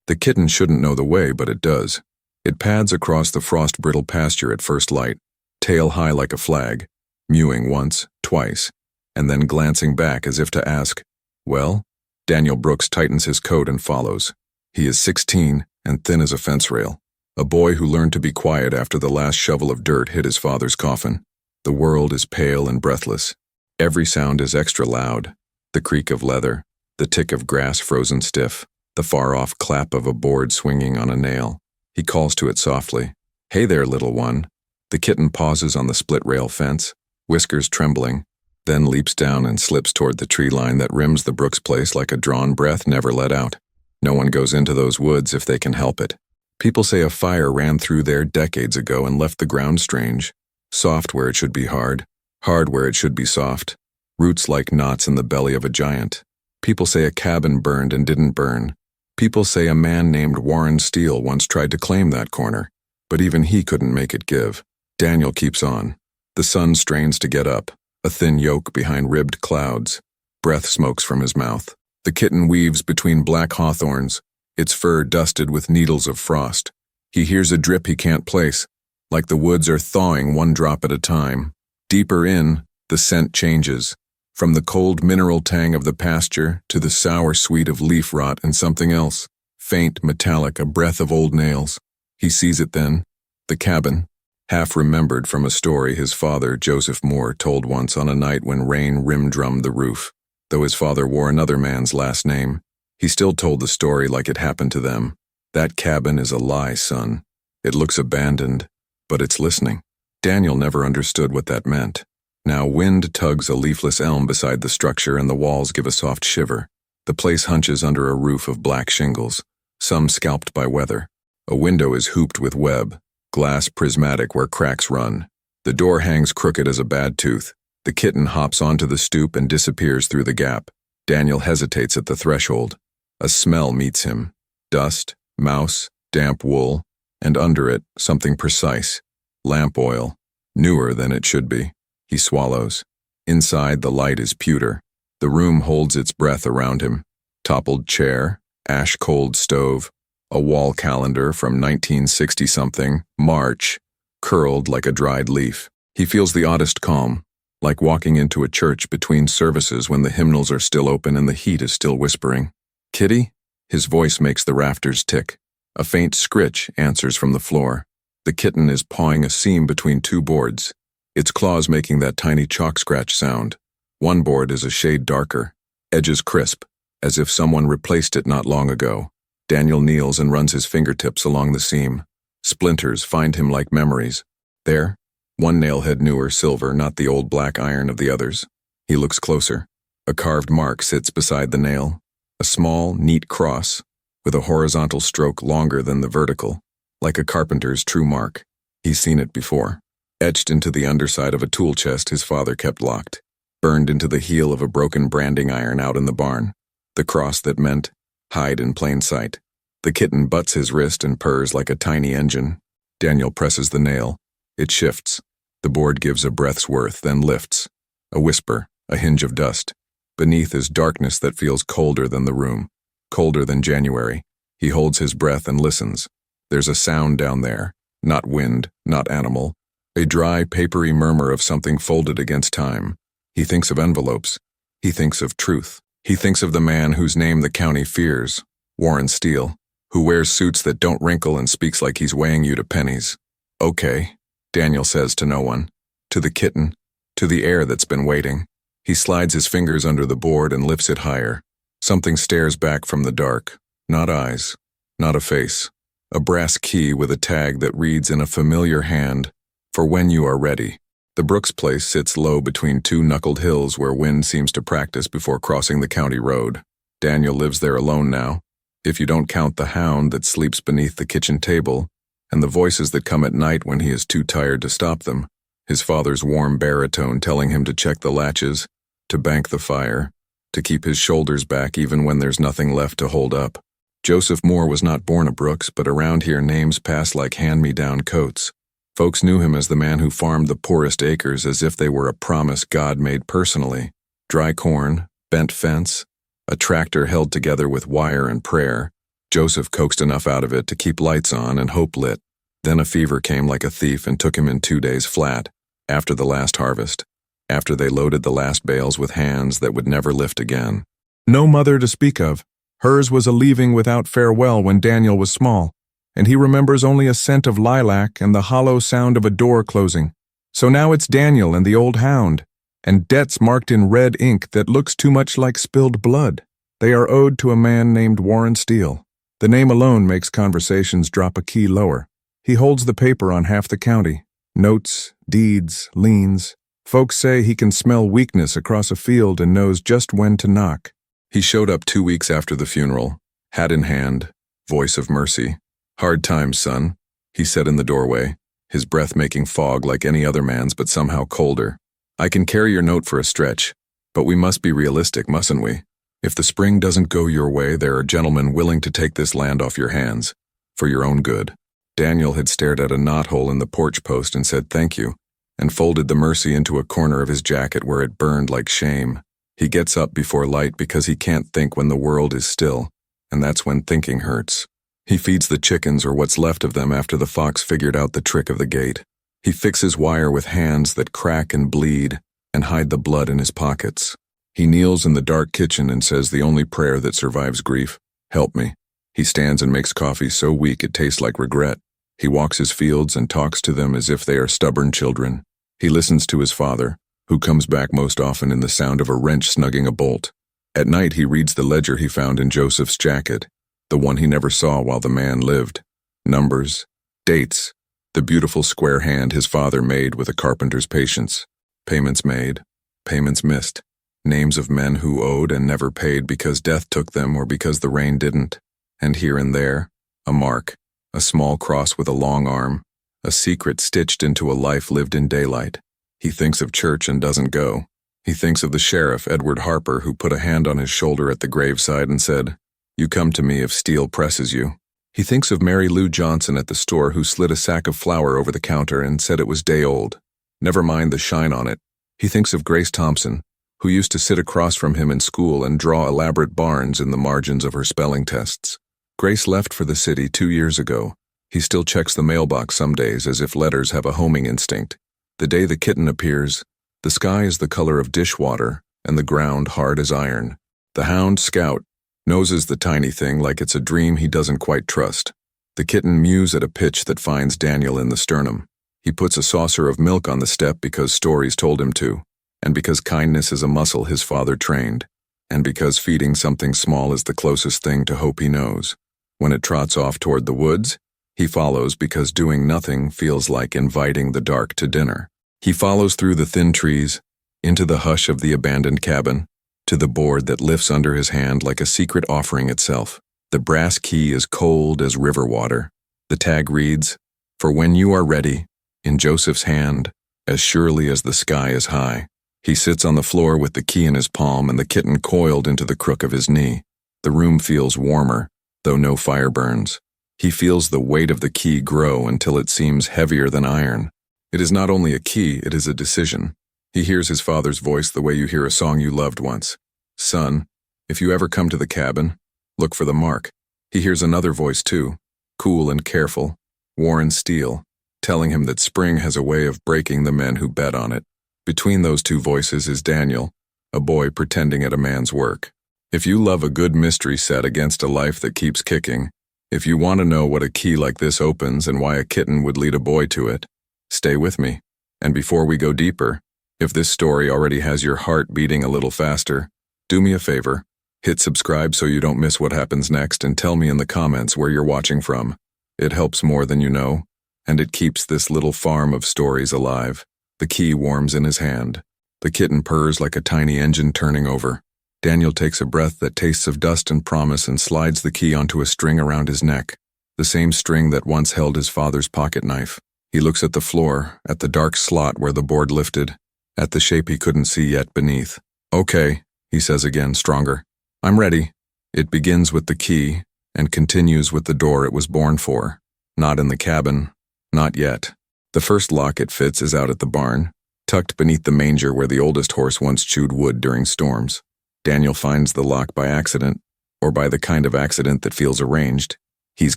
The kitten shouldn't know the way, but it does. It pads across the frost-brittle pasture at first light, tail high like a flag, mewing once, twice, and then glancing back as if to ask, "Well?" Daniel Brooks tightens his coat and follows. He is 16 and thin as a fence rail, a boy who learned to be quiet after the last shovel of dirt hit his father's coffin. The world is pale and breathless. Every sound is extra loud. The creak of leather, the tick of grass frozen stiff, the far-off clap of a board swinging on a nail. He calls to it softly, "Hey there, little one." The kitten pauses on the split-rail fence, whiskers trembling, then leaps down and slips toward the tree line that rims the Brooks place like a drawn breath never let out. No one goes into those woods if they can help it. People say a fire ran through there decades ago and left the ground strange, soft where it should be hard, hard where it should be soft, roots like knots in the belly of a giant. People say a cabin burned and didn't burn. People say a man named Warren Steele once tried to claim that corner, but even he couldn't make it give. Daniel keeps on. The sun strains to get up, a thin yoke behind ribbed clouds. Breath smokes from his mouth. The kitten weaves between black hawthorns, its fur dusted with needles of frost. He hears a drip he can't place, like the woods are thawing one drop at a time. Deeper in, the scent changes, from the cold mineral tang of the pasture to the sour sweet of leaf rot and something else, faint, metallic, a breath of old nails. He sees it then, the cabin, half remembered from a story his father, Joseph Moore, told once on a night when rain rim-drummed the roof. Though his father wore another man's last name, he still told the story like it happened to them. That cabin is a lie, son. It looks abandoned, but it's listening. Daniel never understood what that meant. Now wind tugs a leafless elm beside the structure and the walls give a soft shiver. The place hunches under a roof of black shingles, some scalped by weather. A window is hooped with web, glass prismatic where cracks run. The door hangs crooked as a bad tooth. The kitten hops onto the stoop and disappears through the gap. Daniel hesitates at the threshold. A smell meets him. Dust, mouse, damp wool, and under it, something precise. Lamp oil. Newer than it should be. He swallows. Inside, the light is pewter. The room holds its breath around him. Toppled chair, ash-cold stove, a wall calendar from 1960-something, March, curled like a dried leaf. He feels the oddest calm, like walking into a church between services when the hymnals are still open and the heat is still whispering. "Kitty?" His voice makes the rafters tick. A faint scritch answers from the floor. The kitten is pawing a seam between two boards, its claws making that tiny chalk scratch sound. One board is a shade darker, edges crisp, as if someone replaced it not long ago. Daniel kneels and runs his fingertips along the seam. Splinters find him like memories. There, one nailhead newer, silver, not the old black iron of the others. He looks closer. A carved mark sits beside the nail. A small, neat cross, with a horizontal stroke longer than the vertical, like a carpenter's true mark. He's seen it before. Etched into the underside of a tool chest his father kept locked. Burned into the heel of a broken branding iron out in the barn. The cross that meant, hide in plain sight. The kitten butts his wrist and purrs like a tiny engine. Daniel presses the nail. It shifts. The board gives a breath's worth, then lifts. A whisper, a hinge of dust. Beneath is darkness that feels colder than the room, colder than January. He holds his breath and listens. There's a sound down there, not wind, not animal, a dry, papery murmur of something folded against time. He thinks of envelopes. He thinks of truth. He thinks of the man whose name the county fears, Warren Steele, who wears suits that don't wrinkle and speaks like he's weighing you to pennies. "Okay," Daniel says to no one, to the kitten, to the air that's been waiting. He slides his fingers under the board and lifts it higher. Something stares back from the dark. Not eyes, not a face. A brass key with a tag that reads in a familiar hand, "For when you are ready." The Brooks place sits low between two knuckled hills where wind seems to practice before crossing the county road. Daniel lives there alone now, if you don't count the hound that sleeps beneath the kitchen table, and the voices that come at night when he is too tired to stop them. His father's warm baritone telling him to check the latches, to bank the fire, to keep his shoulders back even when there's nothing left to hold up. Joseph Moore was not born a Brooks, but around here names pass like hand-me-down coats. Folks knew him as the man who farmed the poorest acres as if they were a promise God made personally. Dry corn, bent fence, a tractor held together with wire and prayer, Joseph coaxed enough out of it to keep lights on and hope lit. Then a fever came like a thief and took him in 2 days flat, after the last harvest, after they loaded the last bales with hands that would never lift again. No mother to speak of. Hers was a leaving without farewell when Daniel was small, and he remembers only a scent of lilac and the hollow sound of a door closing. So now it's Daniel and the old hound, and debts marked in red ink that looks too much like spilled blood. They are owed to a man named Warren Steele. The name alone makes conversations drop a key lower. He holds the paper on half the county. Notes, deeds, liens. Folks say he can smell weakness across a field and knows just when to knock. He showed up 2 weeks after the funeral, hat in hand, voice of mercy. "Hard times, son," he said in the doorway, his breath making fog like any other man's but somehow colder. "I can carry your note for a stretch, but we must be realistic, mustn't we? If the spring doesn't go your way, there are gentlemen willing to take this land off your hands, for your own good." Daniel had stared at a knothole in the porch post and said thank you, and folded the mercy into a corner of his jacket where it burned like shame. He gets up before light because he can't think when the world is still, and that's when thinking hurts. He feeds the chickens or what's left of them after the fox figured out the trick of the gate. He fixes wire with hands that crack and bleed and hide the blood in his pockets. He kneels in the dark kitchen and says the only prayer that survives grief, "Help me." He stands and makes coffee so weak it tastes like regret. He walks his fields and talks to them as if they are stubborn children. He listens to his father, who comes back most often in the sound of a wrench snugging a bolt. At night he reads the ledger he found in Joseph's jacket, the one he never saw while the man lived. Numbers, dates, the beautiful square hand his father made with a carpenter's patience. Payments made, payments missed. Names of men who owed and never paid because death took them or because the rain didn't. And here and there, a mark, a small cross with a long arm, a secret stitched into a life lived in daylight. He thinks of church and doesn't go. He thinks of the sheriff, Edward Harper, who put a hand on his shoulder at the graveside and said, "You come to me if steel presses you." He thinks of Mary Lou Johnson at the store who slid a sack of flour over the counter and said it was day old. Never mind the shine on it. He thinks of Grace Thompson, who used to sit across from him in school and draw elaborate barns in the margins of her spelling tests. Grace left for the city 2 years ago. He still checks the mailbox some days as if letters have a homing instinct. The day the kitten appears, the sky is the color of dishwater and the ground hard as iron. The hound Scout noses the tiny thing like it's a dream he doesn't quite trust. The kitten mews at a pitch that finds Daniel in the sternum. He puts a saucer of milk on the step because stories told him to, and because kindness is a muscle his father trained, and because feeding something small is the closest thing to hope he knows. When it trots off toward the woods, he follows because doing nothing feels like inviting the dark to dinner. He follows through the thin trees, into the hush of the abandoned cabin, to the board that lifts under his hand like a secret offering itself. The brass key is cold as river water. The tag reads, "For when you are ready," in Joseph's hand, as surely as the sky is high. He sits on the floor with the key in his palm and the kitten coiled into the crook of his knee. The room feels warmer, though no fire burns. He feels the weight of the key grow until it seems heavier than iron. It is not only a key, it is a decision. He hears his father's voice the way you hear a song you loved once. "Son, if you ever come to the cabin, look for the mark." He hears another voice too, cool and careful, Warren Steele, telling him that spring has a way of breaking the men who bet on it. Between those two voices is Daniel, a boy pretending at a man's work. If you love a good mystery set against a life that keeps kicking, if you want to know what a key like this opens and why a kitten would lead a boy to it, stay with me. And before we go deeper, if this story already has your heart beating a little faster, do me a favor, hit subscribe so you don't miss what happens next and tell me in the comments where you're watching from. It helps more than you know, and it keeps this little farm of stories alive. The key warms in his hand. The kitten purrs like a tiny engine turning over. Daniel takes a breath that tastes of dust and promise and slides the key onto a string around his neck, the same string that once held his father's pocket knife. He looks at the floor, at the dark slot where the board lifted, at the shape he couldn't see yet beneath. "Okay," he says again, stronger. "I'm ready." It begins with the key and continues with the door it was born for. Not in the cabin, not yet. The first lock it fits is out at the barn, tucked beneath the manger where the oldest horse once chewed wood during storms. Daniel finds the lock by accident, or by the kind of accident that feels arranged. He's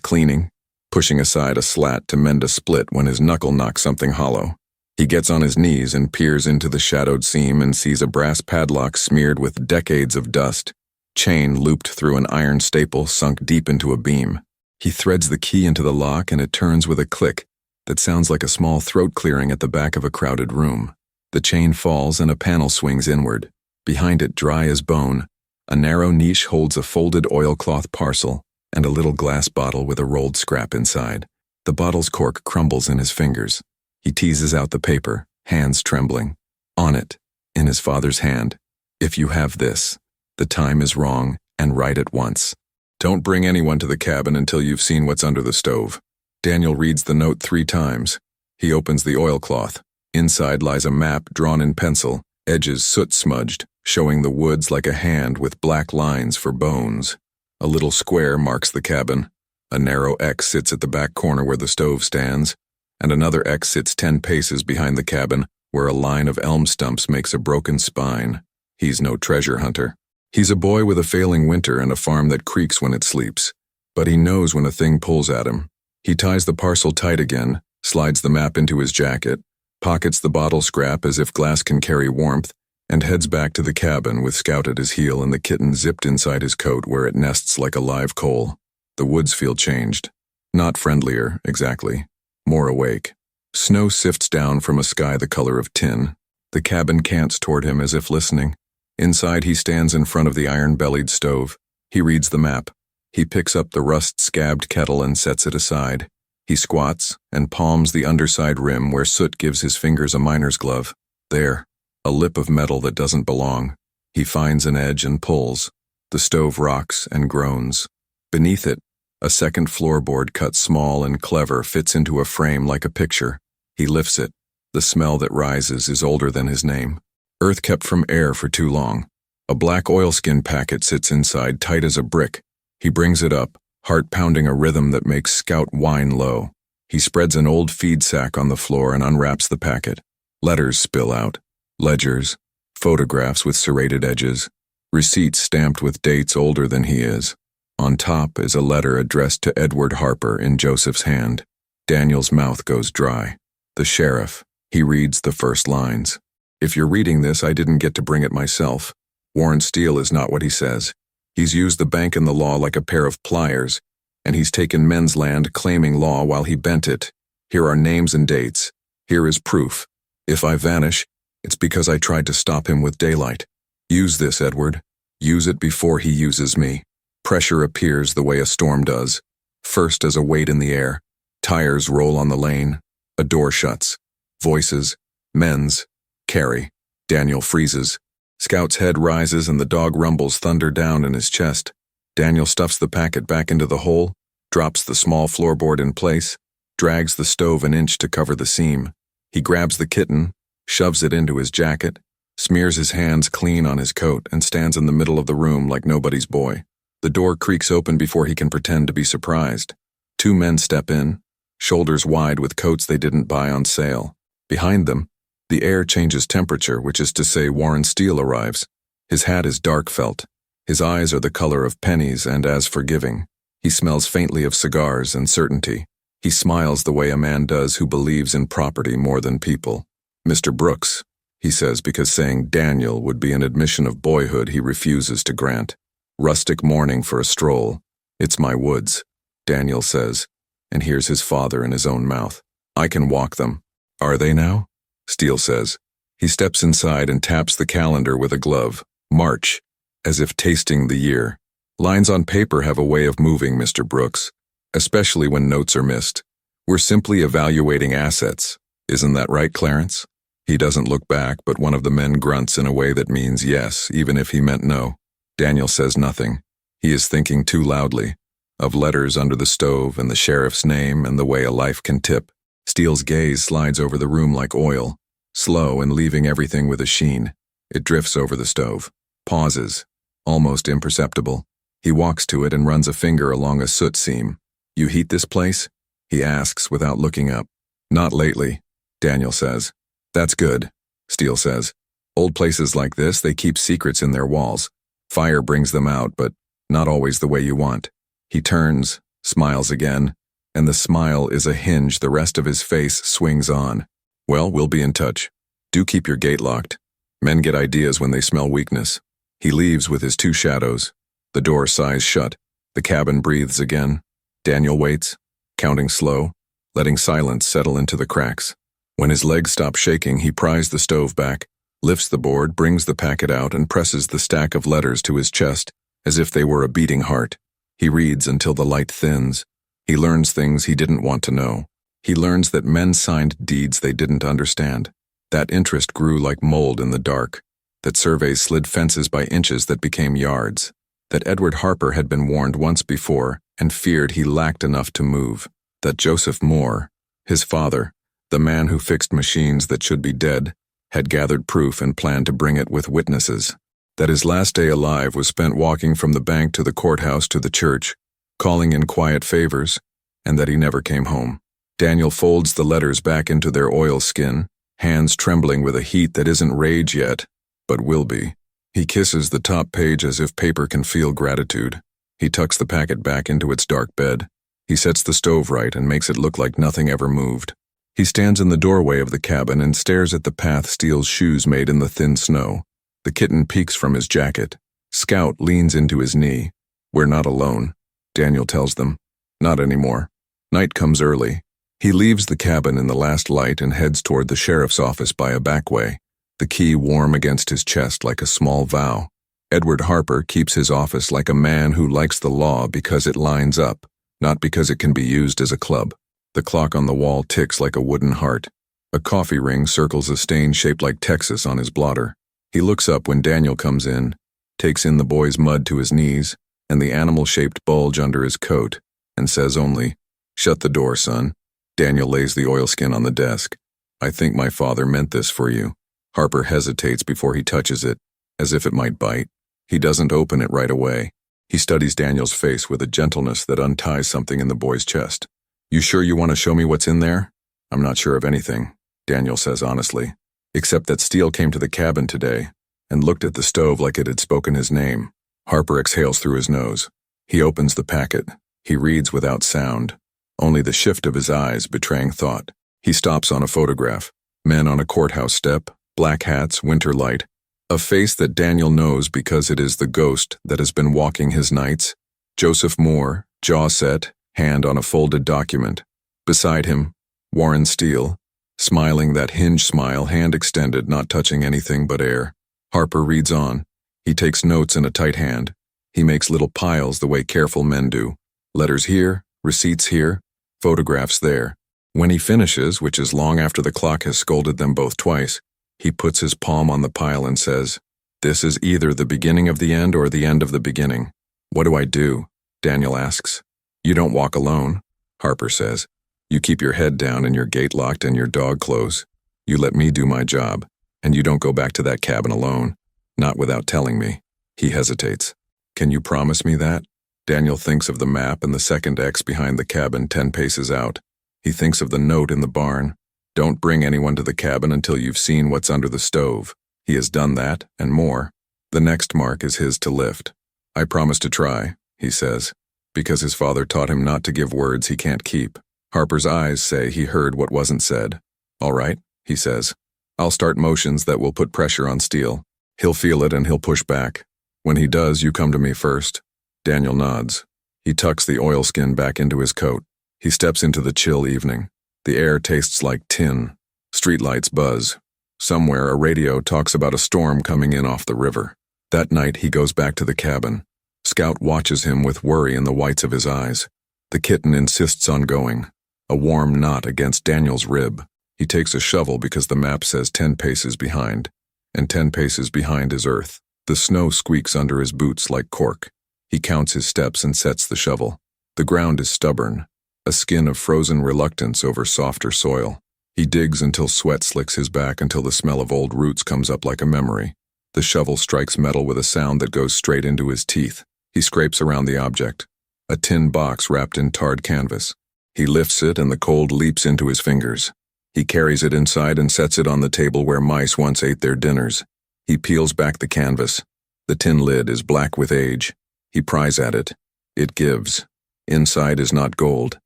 cleaning, pushing aside a slat to mend a split when his knuckle knocks something hollow. He gets on his knees and peers into the shadowed seam and sees a brass padlock smeared with decades of dust, chain looped through an iron staple sunk deep into a beam. He threads the key into the lock and it turns with a click that sounds like a small throat clearing at the back of a crowded room. The chain falls and a panel swings inward. Behind it, dry as bone, a narrow niche holds a folded oilcloth parcel and a little glass bottle with a rolled scrap inside. The bottle's cork crumbles in his fingers. He teases out the paper, hands trembling. On it, in his father's hand, "If you have this, the time is wrong, and write at once. Don't bring anyone to the cabin until you've seen what's under the stove." Daniel reads the note 3 times. He opens the oilcloth. Inside lies a map drawn in pencil, edges soot-smudged, showing the woods like a hand with black lines for bones. A little square marks the cabin. A narrow X sits at the back corner where the stove stands, and another X sits 10 paces behind the cabin where a line of elm stumps makes a broken spine. He's no treasure hunter. He's a boy with a failing winter and a farm that creaks when it sleeps. But he knows when a thing pulls at him. He ties the parcel tight again, slides the map into his jacket, pockets the bottle scrap as if glass can carry warmth, and heads back to the cabin with Scout at his heel and the kitten zipped inside his coat where it nests like a live coal. The woods feel changed. Not friendlier, exactly. More awake. Snow sifts down from a sky the color of tin. The cabin cants toward him as if listening. Inside, he stands in front of the iron-bellied stove. He reads the map. He picks up the rust-scabbed kettle and sets it aside. He squats and palms the underside rim where soot gives his fingers a miner's glove. There, a lip of metal that doesn't belong. He finds an edge and pulls. The stove rocks and groans. Beneath it, a second floorboard cut small and clever fits into a frame like a picture. He lifts it. The smell that rises is older than his name. Earth kept from air for too long. A black oilskin packet sits inside, tight as a brick. He brings it up, heart pounding a rhythm that makes Scout whine low. He spreads an old feed sack on the floor and unwraps the packet. Letters spill out. Ledgers, photographs with serrated edges, receipts stamped with dates older than he is. On top is a letter addressed to Edward Harper in Joseph's hand. Daniel's mouth goes dry. The sheriff. He reads the first lines. "If you're reading this, I didn't get to bring it myself. Warren Steele is not what he says. He's used the bank and the law like a pair of pliers, and he's taken men's land claiming law while he bent it. Here are names and dates. Here is proof. If I vanish, it's because I tried to stop him with daylight. Use this, Edward. Use it before he uses me." Pressure appears the way a storm does. First as a weight in the air. Tires roll on the lane. A door shuts. Voices. Men's. Carry. Daniel freezes. Scout's head rises and the dog rumbles thunder down in his chest. Daniel stuffs the packet back into the hole, drops the small floorboard in place, drags the stove an inch to cover the seam. He grabs the kitten, shoves it into his jacket, smears his hands clean on his coat, and stands in the middle of the room like nobody's boy. The door creaks open before he can pretend to be surprised. 2 men step in, shoulders wide with coats they didn't buy on sale. Behind them, the air changes temperature, which is to say Warren Steele arrives. His hat is dark felt. His eyes are the color of pennies and as forgiving. He smells faintly of cigars and certainty. He smiles the way a man does who believes in property more than people. "Mr. Brooks," he says, because saying Daniel would be an admission of boyhood he refuses to grant. "Rustic morning for a stroll. It's my woods," Daniel says, and hears his father in his own mouth. "I can walk them." "Are they now?" Steele says. He steps inside and taps the calendar with a glove. March, as if tasting the year. "Lines on paper have a way of moving, Mr. Brooks, especially when notes are missed. We're simply evaluating assets. Isn't that right, Clarence?" He doesn't look back, but one of the men grunts in a way that means yes, even if he meant no. Daniel says nothing. He is thinking too loudly, of letters under the stove and the sheriff's name and the way a life can tip. Steele's gaze slides over the room like oil, slow and leaving everything with a sheen. It drifts over the stove, pauses, almost imperceptible. He walks to it and runs a finger along a soot seam. "You heat this place?" he asks without looking up. "Not lately," Daniel says. "That's good," Steele says. "Old places like this, they keep secrets in their walls. Fire brings them out, but Not always the way you want. He turns, smiles again, and the smile is a hinge the rest of his face swings on. Well, we'll be in touch. Do keep your gate locked. Men get ideas when they smell weakness. He leaves with his two shadows. The door sighs shut. The cabin breathes again. Daniel waits, counting slow, letting silence settle into the cracks. When his legs stop shaking, he pries the stove back, lifts the board, brings the packet out, and presses the stack of letters to his chest, as if they were a beating heart. He reads until the light thins. He learns things he didn't want to know. He learns that men signed deeds they didn't understand. That interest grew like mold in the dark. That surveys slid fences by inches that became yards. That Edward Harper had been warned once before and feared he lacked enough to move. That Joseph Moore, his father, the man who fixed machines that should be dead, had gathered proof and planned to bring it with witnesses. That his last day alive was spent walking from the bank to the courthouse to the church, calling in quiet favors, and that he never came home. Daniel folds the letters back into their oilskin, hands trembling with a heat that isn't rage yet, but will be. He kisses the top page as if paper can feel gratitude. He tucks the packet back into its dark bed. He sets the stove right and makes it look like nothing ever moved. He stands in the doorway of the cabin and stares at the path Steele's shoes made in the thin snow. The kitten peeks from his jacket. Scout leans into his knee. We're not alone, Daniel tells them. Not anymore. Night comes early. He leaves the cabin in the last light and heads toward the sheriff's office by a back way, the key warm against his chest like a small vow. Edward Harper keeps his office like a man who likes the law because it lines up, not because it can be used as a club. The clock on the wall ticks like a wooden heart. A coffee ring circles a stain shaped like Texas on his blotter. He looks up when Daniel comes in, takes in the boy's mud to his knees and the animal-shaped bulge under his coat, and says only, "Shut the door, son." Daniel lays the oilskin on the desk. "I think my father meant this for you." Harper hesitates before he touches it, as if it might bite. He doesn't open it right away. He studies Daniel's face with a gentleness that unties something in the boy's chest. "You sure you want to show me what's in there?" "I'm not sure of anything," Daniel says honestly, "except that Steele came to the cabin today and looked at the stove like it had spoken his name." Harper exhales through his nose. He opens the packet. He reads without sound, only the shift of his eyes betraying thought. He stops on a photograph. Men on a courthouse step, black hats, winter light. A face that Daniel knows because it is the ghost that has been walking his nights. Joseph Moore, jaw set, hand on a folded document. Beside him, Warren Steele, smiling that hinge smile, hand extended, not touching anything but air. Harper reads on. He takes notes in a tight hand. He makes little piles the way careful men do. Letters here, receipts here, photographs there. When he finishes, which is long after the clock has scolded them both twice, he puts his palm on the pile and says, "This is either the beginning of the end or the end of the beginning." "What do I do?" Daniel asks. "You don't walk alone," Harper says. "You keep your head down and your gate locked and your dog close. You let me do my job, and you don't go back to that cabin alone. Not without telling me." He hesitates. "Can you promise me that?" Daniel thinks of the map and the second X behind the cabin 10 paces out. He thinks of the note in the barn. "Don't bring anyone to the cabin until you've seen what's under the stove." He has done that, and more. The next mark is his to lift. "I promise to try," he says, because his father taught him not to give words he can't keep. Harper's eyes say he heard what wasn't said. "All right," he says. "I'll start motions that will put pressure on Steele. He'll feel it and he'll push back. When he does, you come to me first." Daniel nods. He tucks the oilskin back into his coat. He steps into the chill evening. The air tastes like tin. Streetlights buzz. Somewhere a radio talks about a storm coming in off the river. That night he goes back to the cabin. Scout watches him with worry in the whites of his eyes. The kitten insists on going. A warm knot against Daniel's rib. He takes a shovel because the map says 10 paces behind. And 10 paces behind is earth. The snow squeaks under his boots like cork. He counts his steps and sets the shovel. The ground is stubborn, a skin of frozen reluctance over softer soil. He digs until sweat slicks his back until the smell of old roots comes up like a memory. The shovel strikes metal with a sound that goes straight into his teeth. He scrapes around the object, a tin box wrapped in tarred canvas. He lifts it and the cold leaps into his fingers. He carries it inside and sets it on the table where mice once ate their dinners. He peels back the canvas. The tin lid is black with age. He pries at it. It gives. Inside is not gold.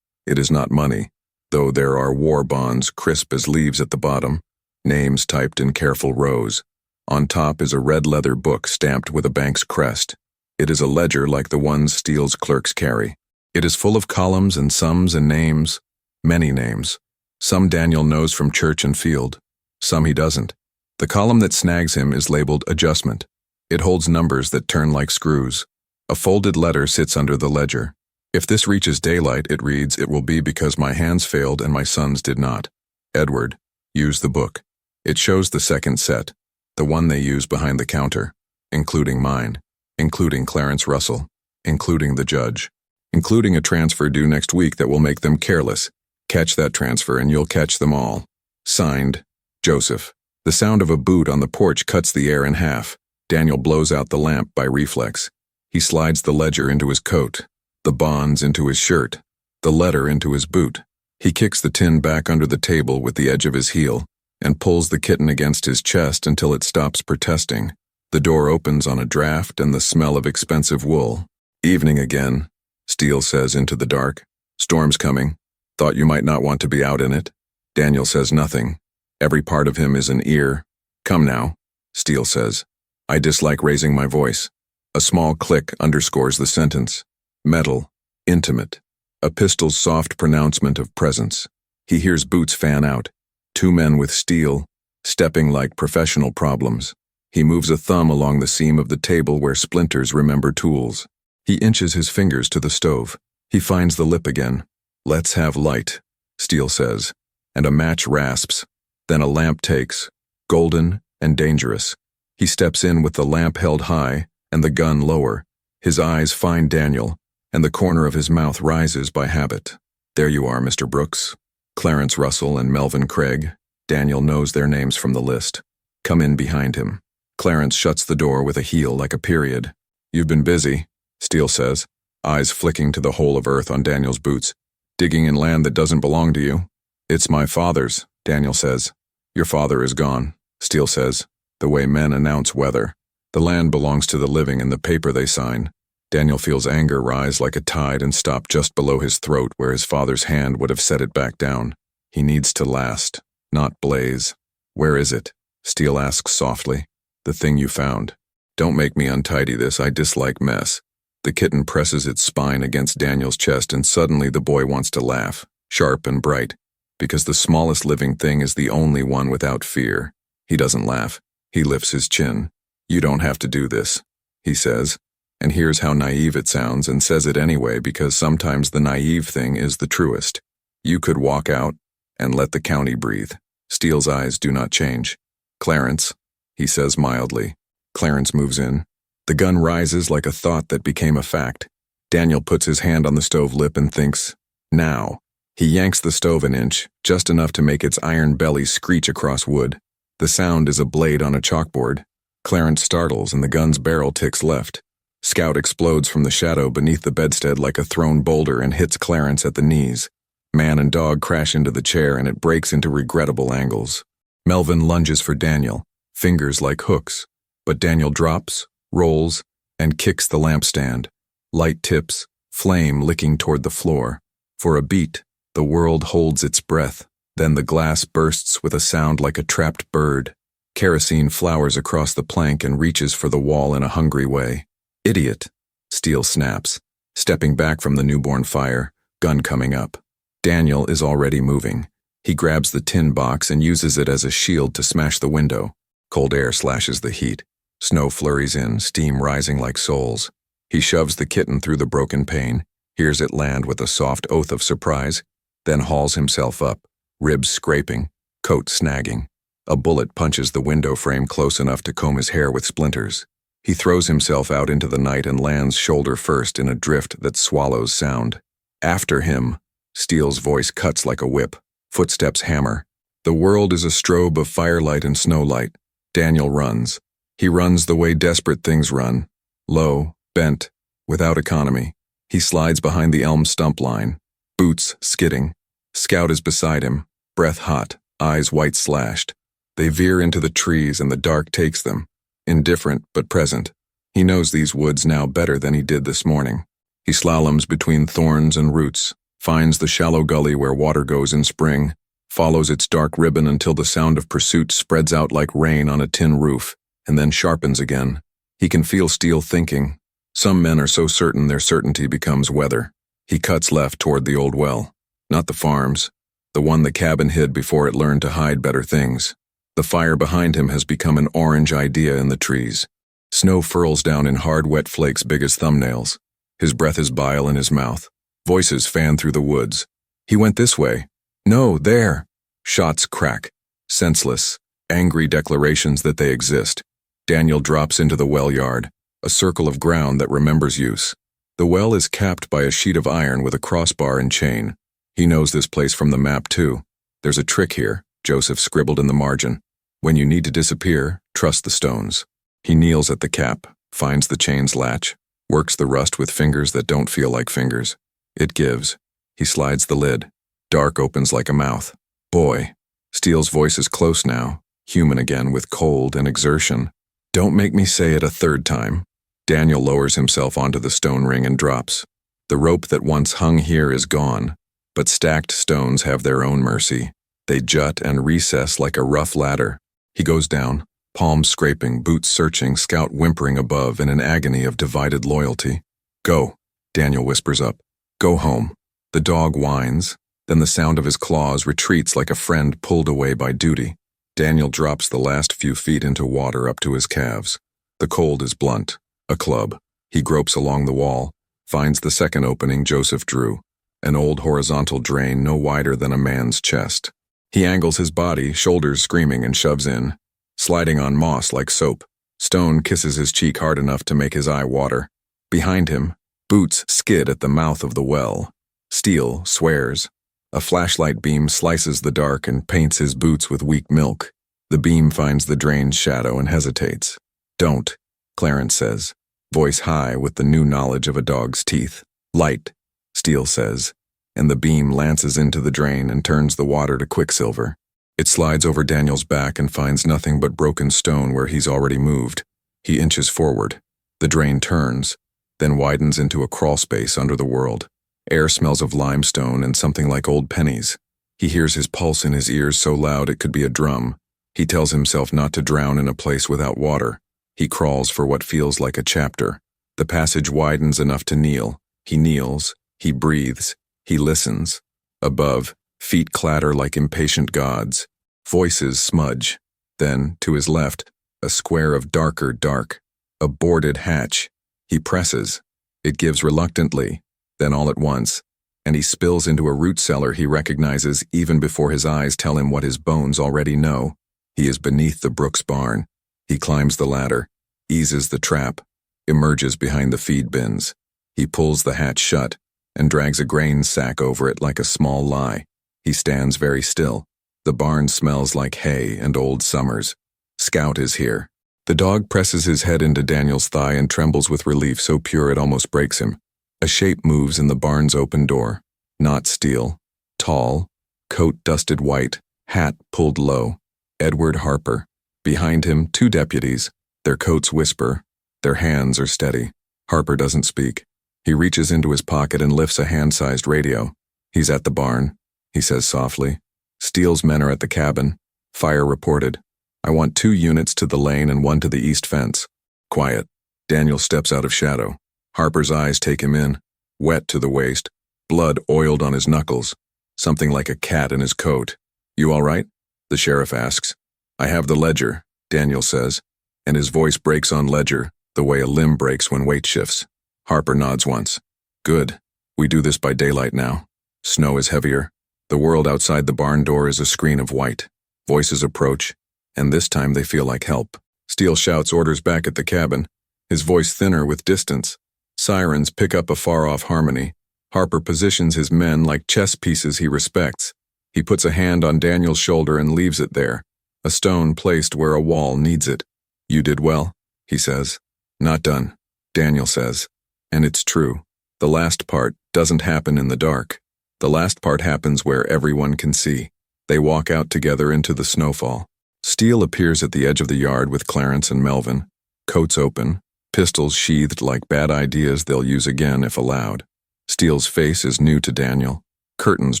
It is not money, though there are war bonds crisp as leaves at the bottom, names typed in careful rows. On top is a red leather book stamped with a bank's crest. It is a ledger like the ones Steele's clerks carry. It is full of columns and sums and names, many names. Some Daniel knows from church and field. Some he doesn't. The column that snags him is labeled adjustment. It holds numbers that turn like screws. A folded letter sits under the ledger. If this reaches daylight, it reads, "It will be because my hands failed and my sons did not. Edward, use the book." It shows the second set, the one they use behind the counter, including mine, including Clarence Russell, including the judge, including a transfer due next week that will make them careless. Catch that transfer and you'll catch them all. Signed, Joseph. The sound of a boot on the porch cuts the air in half. Daniel blows out the lamp by reflex. He slides the ledger into his coat, the bonds into his shirt, the letter into his boot. He kicks the tin back under the table with the edge of his heel and pulls the kitten against his chest until it stops protesting. The door opens on a draft and the smell of expensive wool. "Evening again," Steele says into the dark. "Storm's coming. Thought you might not want to be out in it." Daniel says nothing. Every part of him is an ear. "Come now," Steele says. "I dislike raising my voice." A small click underscores the sentence. Metal, intimate, a pistol's soft pronouncement of presence. He hears boots fan out. Two men with steel, stepping like professional problems. He moves a thumb along the seam of the table where splinters remember tools. He inches his fingers to the stove. He finds the lip again. "Let's have light," Steele says, and a match rasps. Then a lamp takes, golden and dangerous. He steps in with the lamp held high and the gun lower. His eyes find Daniel, and the corner of his mouth rises by habit. "There you are, Mr. Brooks. Clarence Russell and Melvin Craig." Daniel knows their names from the list. "Come in behind him." Clarence shuts the door with a heel like a period. "You've been busy," Steele says, eyes flicking to the hole of earth on Daniel's boots. "Digging in land that doesn't belong to you." "It's my father's," Daniel says. "Your father is gone," Steele says, the way men announce weather. "The land belongs to the living in the paper they sign." Daniel feels anger rise like a tide and stop just below his throat where his father's hand would have set it back down. He needs to last, not blaze. "Where is it?" Steele asks softly. "The thing you found." "Don't make me untidy this, I dislike mess." The kitten presses its spine against Daniel's chest and suddenly the boy wants to laugh, sharp and bright, because the smallest living thing is the only one without fear. He doesn't laugh. He lifts his chin. "You don't have to do this," he says, and hears how naive it sounds and says it anyway because sometimes the naive thing is the truest. "You could walk out and let the county breathe." Steele's eyes do not change. "Clarence," he says mildly. Clarence moves in. The gun rises like a thought that became a fact. Daniel puts his hand on the stove lip and thinks, "Now." He yanks the stove an inch, just enough to make its iron belly screech across wood. The sound is a blade on a chalkboard. Clarence startles and the gun's barrel ticks left. Scout explodes from the shadow beneath the bedstead like a thrown boulder and hits Clarence at the knees. Man and dog crash into the chair and it breaks into regrettable angles. Melvin lunges for Daniel, fingers like hooks, but Daniel drops, rolls, and kicks the lampstand. Light tips, flame licking toward the floor. For a beat, the world holds its breath. Then the glass bursts with a sound like a trapped bird. Kerosene flowers across the plank and reaches for the wall in a hungry way. "Idiot," Steele snaps, stepping back from the newborn fire, gun coming up. Daniel is already moving. He grabs the tin box and uses it as a shield to smash the window. Cold air slashes the heat. Snow flurries in, steam rising like souls. He shoves the kitten through the broken pane, hears it land with a soft oath of surprise, then hauls himself up, ribs scraping, coat snagging. A bullet punches the window frame close enough to comb his hair with splinters. He throws himself out into the night and lands shoulder first in a drift that swallows sound. After him, Steele's voice cuts like a whip. Footsteps hammer. The world is a strobe of firelight and snowlight. Daniel runs. He runs the way desperate things run. Low, bent, without economy. He slides behind the elm stump line. Boots skidding. Scout is beside him, breath hot, eyes white slashed. They veer into the trees and the dark takes them. Indifferent but present. He knows these woods now better than he did this morning. He slaloms between thorns and roots, finds the shallow gully where water goes in spring, follows its dark ribbon until the sound of pursuit spreads out like rain on a tin roof, and then sharpens again. He can feel Steele thinking. Some men are so certain their certainty becomes weather. He cuts left toward the old well. Not the farms. The one the cabin hid before it learned to hide better things. The fire behind him has become an orange idea in the trees. Snow furls down in hard, wet flakes big as thumbnails. His breath is bile in his mouth. Voices fan through the woods. He went this way. No, there. Shots crack. Senseless, angry declarations that they exist. Daniel drops into the well yard, a circle of ground that remembers use. The well is capped by a sheet of iron with a crossbar and chain. He knows this place from the map too. There's a trick here, Joseph scribbled in the margin. When you need to disappear, trust the stones. He kneels at the cap, finds the chain's latch, works the rust with fingers that don't feel like fingers. It gives. He slides the lid. Dark opens like a mouth. Boy. Steele's voice is close now, human again with cold and exertion. Don't make me say it a third time. Daniel lowers himself onto the stone ring and drops. The rope that once hung here is gone, but stacked stones have their own mercy. They jut and recess like a rough ladder. He goes down, palms scraping, boots searching, Scout whimpering above in an agony of divided loyalty. Go, Daniel whispers up. Go home. The dog whines, then the sound of his claws retreats like a friend pulled away by duty. Daniel drops the last few feet into water up to his calves. The cold is blunt. A club. He gropes along the wall, finds the second opening Joseph drew, an old horizontal drain no wider than a man's chest. He angles his body, shoulders screaming, and shoves in, sliding on moss like soap. Stone kisses his cheek hard enough to make his eye water. Behind him, boots skid at the mouth of the well. Steele swears. A flashlight beam slices the dark and paints his boots with weak milk. The beam finds the drain's shadow and hesitates. Don't, Clarence says, voice high with the new knowledge of a dog's teeth. Light, Steele says, and the beam lances into the drain and turns the water to quicksilver. It slides over Daniel's back and finds nothing but broken stone where he's already moved. He inches forward. The drain turns, then widens into a crawl space under the world. Air smells of limestone and something like old pennies. He hears his pulse in his ears so loud it could be a drum. He tells himself not to drown in a place without water. He crawls for what feels like a chapter. The passage widens enough to kneel. He kneels. He breathes. He listens. Above, feet clatter like impatient gods. Voices smudge. Then, to his left, a square of darker dark. A boarded hatch. He presses. It gives reluctantly, then all at once, and he spills into a root cellar he recognizes even before his eyes tell him what his bones already know. He is beneath the Brooks barn. He climbs the ladder, eases the trap, emerges behind the feed bins. He pulls the hatch shut and drags a grain sack over it like a small lie. He stands very still. The barn smells like hay and old summers. Scout is here. The dog presses his head into Daniel's thigh and trembles with relief so pure it almost breaks him. A shape moves in the barn's open door. Not Steele. Tall, coat dusted white, hat pulled low. Edward Harper. Behind him, 2 deputies. Their coats whisper. Their hands are steady. Harper doesn't speak. He reaches into his pocket and lifts a hand-sized radio. He's at the barn, he says softly. Steele's men are at the cabin. Fire reported. I want 2 units to the lane and 1 to the east fence. Quiet. Daniel steps out of shadow. Harper's eyes take him in. Wet to the waist. Blood oiled on his knuckles. Something like a cat in his coat. You all right? The sheriff asks. I have the ledger, Daniel says, and his voice breaks on ledger the way a limb breaks when weight shifts. Harper nods once. Good. We do this by daylight now. Snow is heavier. The world outside the barn door is a screen of white. Voices approach, and this time they feel like help. Steele shouts orders back at the cabin, his voice thinner with distance. Sirens pick up a far-off harmony. Harper positions his men like chess pieces he respects. He puts a hand on Daniel's shoulder and leaves it there, a stone placed where a wall needs it. You did well, he says. Not done, Daniel says. And it's true. The last part doesn't happen in the dark. The last part happens where everyone can see. They walk out together into the snowfall. Steele appears at the edge of the yard with Clarence and Melvin, coats open, pistols sheathed like bad ideas they'll use again if allowed. Steele's face is new to Daniel, curtains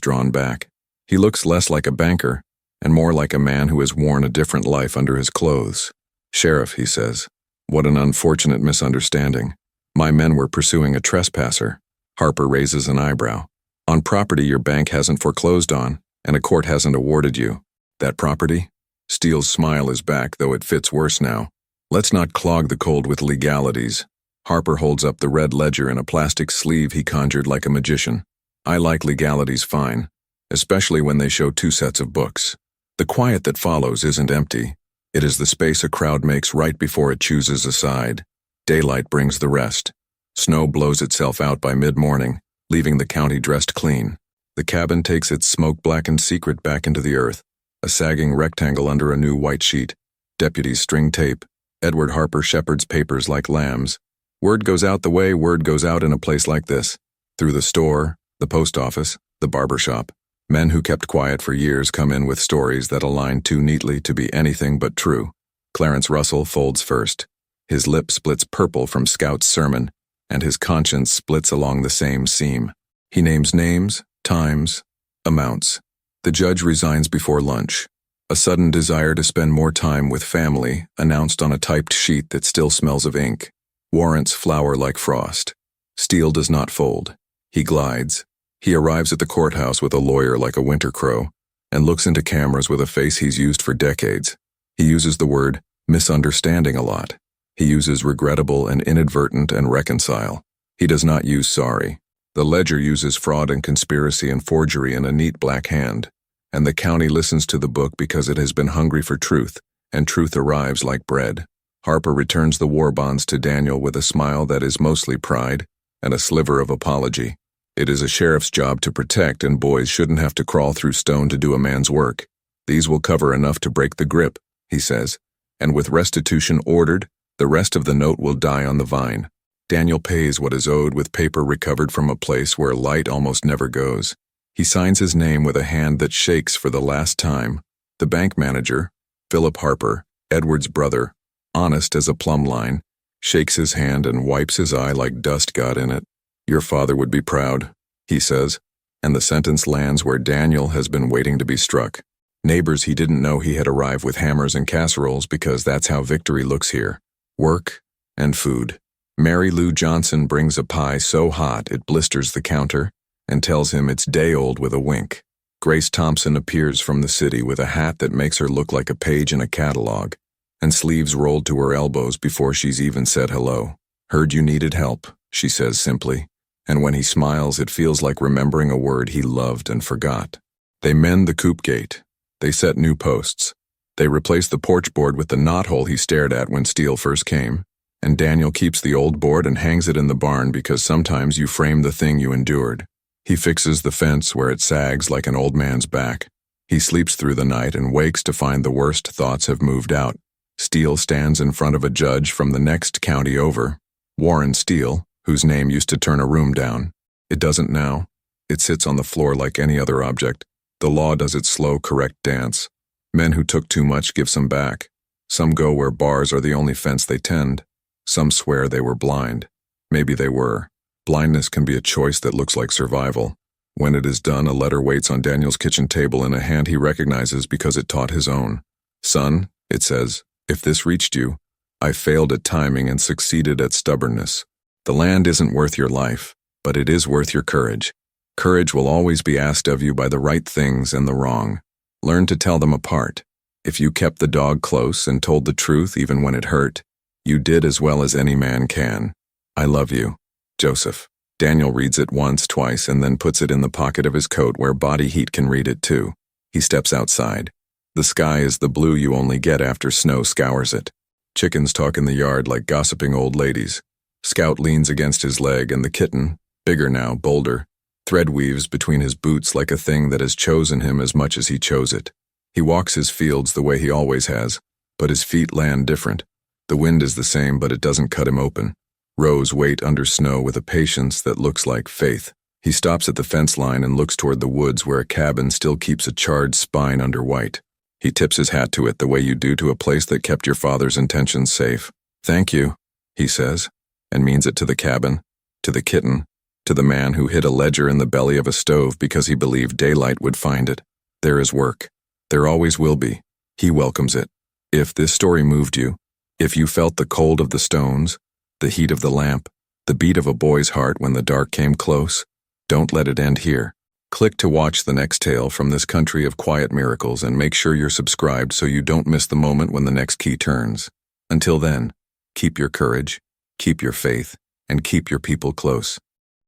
drawn back. He looks less like a banker and more like a man who has worn a different life under his clothes. "Sheriff," he says, "what an unfortunate misunderstanding. My men were pursuing a trespasser." Harper raises an eyebrow. "On property your bank hasn't foreclosed on, and a court hasn't awarded you. That property?" Steele's smile is back, though it fits worse now. "Let's not clog the cold with legalities." Harper holds up the red ledger in a plastic sleeve he conjured like a magician. "I like legalities fine, especially when they show two sets of books. The quiet that follows isn't empty. It is the space a crowd makes right before it chooses a side. Daylight brings the rest. Snow blows itself out by mid-morning, leaving the county dressed clean. The cabin takes its smoke-blackened secret back into the earth, a sagging rectangle under a new white sheet. Deputies string tape. Edward Harper shepherds papers like lambs. Word goes out the way word goes out in a place like this. Through the store, the post office, the barber shop. Men who kept quiet for years come in with stories that align too neatly to be anything but true. Clarence Russell folds first. His lip splits purple from Scout's sermon, and his conscience splits along the same seam. He names names, times, amounts. The judge resigns before lunch. A sudden desire to spend more time with family announced on a typed sheet that still smells of ink. Warrants flower like frost. Steele does not fold. He glides. He arrives at the courthouse with a lawyer like a winter crow, and looks into cameras with a face he's used for decades. He uses the word misunderstanding a lot. He uses regrettable and inadvertent and reconcile. He does not use sorry. The ledger uses fraud and conspiracy and forgery in a neat black hand, and the county listens to the book because it has been hungry for truth, and truth arrives like bread. Harper returns the war bonds to Daniel with a smile that is mostly pride and a sliver of apology. It is a sheriff's job to protect, and boys shouldn't have to crawl through stone to do a man's work. "These will cover enough to break the grip," he says, "and with restitution ordered, the rest of the note will die on the vine." Daniel pays what is owed with paper recovered from a place where light almost never goes. He signs his name with a hand that shakes for the last time. The bank manager, Philip Harper, Edward's brother, honest as a plumb line, shakes his hand and wipes his eye like dust got in it. "Your father would be proud," he says, and the sentence lands where Daniel has been waiting to be struck. Neighbors he didn't know he had arrived with hammers and casseroles because that's how victory looks here. Work and food. Mary Lou Johnson brings a pie so hot it blisters the counter and tells him it's day-old with a wink. Grace Thompson appears from the city with a hat that makes her look like a page in a catalog, and sleeves rolled to her elbows before she's even said hello. "Heard you needed help," she says simply. And when he smiles, it feels like remembering a word he loved and forgot. They mend the coop gate. They set new posts. They replace the porch board with the knothole he stared at when Steele first came. And Daniel keeps the old board and hangs it in the barn because sometimes you frame the thing you endured. He fixes the fence where it sags like an old man's back. He sleeps through the night and wakes to find the worst thoughts have moved out. Steele stands in front of a judge from the next county over, Warren Steele, whose name used to turn a room down. It doesn't now. It sits on the floor like any other object. The law does its slow, correct dance. Men who took too much give some back. Some go where bars are the only fence they tend. Some swear they were blind. Maybe they were. Blindness can be a choice that looks like survival. When it is done, a letter waits on Daniel's kitchen table in a hand he recognizes because it taught his own. "Son," it says, "if this reached you, I failed at timing and succeeded at stubbornness. The land isn't worth your life, but it is worth your courage. Courage will always be asked of you by the right things and the wrong. Learn to tell them apart. If you kept the dog close and told the truth even when it hurt, you did as well as any man can. I love you, Joseph." Daniel reads it once, twice, and then puts it in the pocket of his coat where body heat can read it too. He steps outside. The sky is the blue you only get after snow scours it. Chickens talk in the yard like gossiping old ladies. Scout leans against his leg, and the kitten, bigger now, bolder, thread weaves between his boots like a thing that has chosen him as much as he chose it. He walks his fields the way he always has, but his feet land different. The wind is the same, but it doesn't cut him open. Rows wait under snow with a patience that looks like faith. He stops at the fence line and looks toward the woods where a cabin still keeps a charred spine under white. He tips his hat to it the way you do to a place that kept your father's intentions safe. "Thank you," he says. and means it to the cabin, to the kitten, to the man who hid a ledger in the belly of a stove because he believed daylight would find it. There is work. There always will be. He welcomes it. If this story moved you, if you felt the cold of the stones, the heat of the lamp, the beat of a boy's heart when the dark came close, don't let it end here. Click to watch the next tale from this country of quiet miracles and make sure you're subscribed so you don't miss the moment when the next key turns. Until then, keep your courage, keep your faith, and keep your people close.